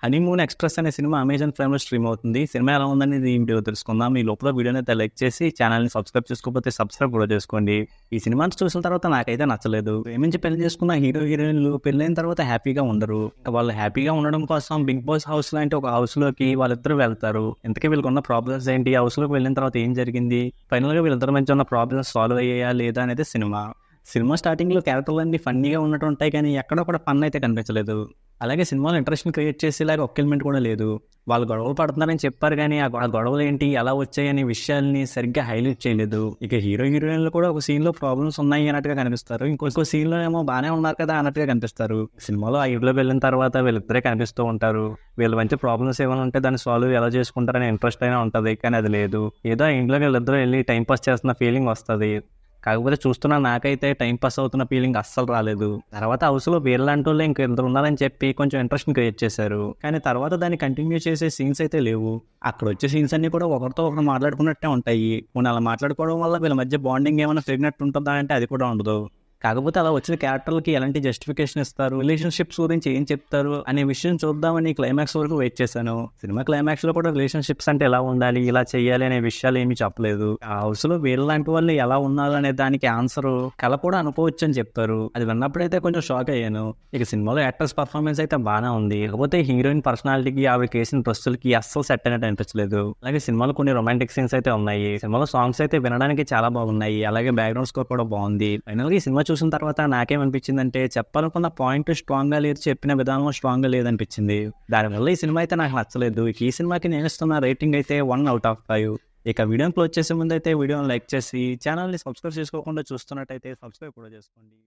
Honeymoon express అనే cinema Amazon ప్రైమ్‌లో stream అవుతుంది. Cinema ఎలా ఉందనేది ఈ వీడియోలో తెలుసుకుందాం. ఈ లోపల వీడియోని అయితే లైక్ చేసి ఛానెల్‌ని సబ్స్క్రైబ్ చేసుకోకపోతే సబ్స్క్రైబ్ కూడా చేసుకోండి. ఈ సినిమాని చూసిన తర్వాత నాకైతే నచ్చలేదు. ప్రేమించి పెళ్లి చేసుకున్న హీరో, హీరోయిన్‌లు పెళ్లైన తర్వాత హ్యాపీగా ఉండరు. ఇంకా వాళ్ళు హ్యాపీగా ఉండడం కోసం బిగ్ బాస్ హౌస్ లాంటి ఒక హౌస్‌లోకి వాళ్ళిద్దరూ వెళ్తారు. ఇంతకీ వీళ్ళకున్న ప్రాబ్లమ్స్ ఏంటి? హౌస్‌లోకి వెళ్ళిన తర్వాత ఏం జరిగింది? ఫైనల్‌గా వీళ్ళిద్దరి మధ్య ఉన్న ప్రాబ్లమ్స్ సాల్వ్ అయ్యాయా లేదా అనేది సినిమా. సినిమా స్టార్టింగ్‌లో క్యారెక్టర్‌లన్నీ ఫన్నీగా ఉన్నట్టు ఉంటాయి కానీ ఎక్కడో కూడా ఫన్ అయితే కనిపించలేదు. అలాగే సినిమాలో ఇంట్రెస్ట్‌ని క్రియేట్ చేసేలాగా ఒక్క ఎలిమెంట్ కూడా లేదు. వాళ్ళు గొడవలు పడుతున్నారని చెప్పారు గానీ ఆ గొడవలేంటి, ఎలా వచ్చాయనే విషయాల్ని సరిగ్గా హైలైట్ చేయలేదు. ఇక హీరో, హీరోయిన్‌లు కూడా ఒక సీన్‌లో ప్రాబ్లమ్స్ ఉన్నాయి అన్నట్టుగా కనిపిస్తారు. ఇంకో సీన్‌లో ఏమో బానే ఉన్నారు కదా అన్నట్టుగా కనిపిస్తారు. సినిమాలో ఆ ఇంట్లోకి వెళ్ళిన తర్వాత వీళ్ళిద్దరే కనిపిస్తూ ఉంటారు. వీళ్ళ మధ్య ప్రాబ్లమ్స్ ఏమైనా ఉంటే దాన్ని సాల్వ్ ఎలా చేసుకుంటారనే ఇంట్రెస్ట్ అయినా ఉంటది. కానీ అది లేదు. ఏదో ఆ ఇంట్లోకి వీళ్ళిద్దరూ వెళ్లి టైం పాస్ చేస్తున్న ఫీలింగ్ వస్తది. కాకపోతే చూస్తున్న నాకైతే టైం పాస్ అవుతున్న ఫీలింగ్ అస్సలు రాలేదు. తర్వాత హౌస్‌లో వీళ్ళంటోళ్ళే ఇంక ఇద్దరు ఉన్నారని చెప్పి కొంచెం ఇంట్రెస్ట్‌ని క్రియేట్ చేశారు. కానీ తర్వాత దాన్ని కంటిన్యూ చేసే సీన్స్ అయితే లేవు. అక్కడొచ్చే సీన్స్ అన్నీ కూడా ఒకరితో ఒకరు మాట్లాడుకున్నట్టే ఉంటాయి. పోనీ అలా మాట్లాడుకోవడం వల్ల వీళ్ళ మధ్య బాండింగ్ ఏమైనా పెరిగినట్టు ఉంటుందా అంటే అది కూడా ఉండదు. కాకపోతే అలా వచ్చిన క్యారెక్టర్‌లకి ఎలాంటి జస్టిఫికేషన్ ఇస్తారు, రిలేషన్‌షిప్స్ గురించి ఏం చెప్తారు అనే విషయం చూద్దామని క్లైమాక్స్ వరకు వెయిట్ చేశాను. సినిమా క్లైమాక్స్‌లో కూడా రిలేషన్‌షిప్స్ అంటే ఎలా ఉండాలి, ఇలా చేయాలి అనే విషయాలు ఏమీ చెప్పలేదు. ఆ హౌస్‌లో వీళ్ళలాంటి వాళ్ళు ఎలా ఉన్నారు అనే దానికి ఆన్సరు కల కూడా అనుకోవచ్చు అని చెప్తారు. అది విన్నప్పుడైతే కొంచెం షాక్ అయ్యాను. ఇక సినిమాలో యాక్టర్స్ పర్ఫార్మెన్స్ అయితే బానే ఉంది. కాకపోతే హీరోయిన్ పర్సనాలిటీకి ఆవిడకేసిన డ్రెస్సులకి అస్సలు సెట్ అయినట్టు అనిపించలేదు. అలాగే సినిమాలో కొన్ని రొమాంటిక్ సీన్స్ అయితే ఉన్నాయి. సినిమాలో సాంగ్స్ అయితే వినడానికి చాలా బాగున్నాయి. అలాగే బ్యాక్‌గ్రౌండ్ స్కోర్ కూడా బాగుంది. ఫైనల్‌గా ఈ సినిమా చూసిన తర్వాత నాకేమనిపించిందంటే చెప్పాలనుకున్న పాయింట్ స్ట్రాంగ్‌గా లేదు, చెప్పిన విధానం స్ట్రాంగ్‌గా లేదనిపించింది. దానివల్ల ఈ సినిమా అయితే నాకు నచ్చలేదు. ఇక ఈ సినిమాకి నేను ఇస్తున్న రేటింగ్ అయితే 1/5. ఇక వీడియోని క్లోజ్ చేసే ముందు అయితే వీడియోని లైక్ చేసి ఛానల్‌ని సబ్స్క్రైబ్ చేసుకోకుండా చూస్తున్నట్టయితే సబ్స్క్రైబ్ కూడా చేసుకోండి.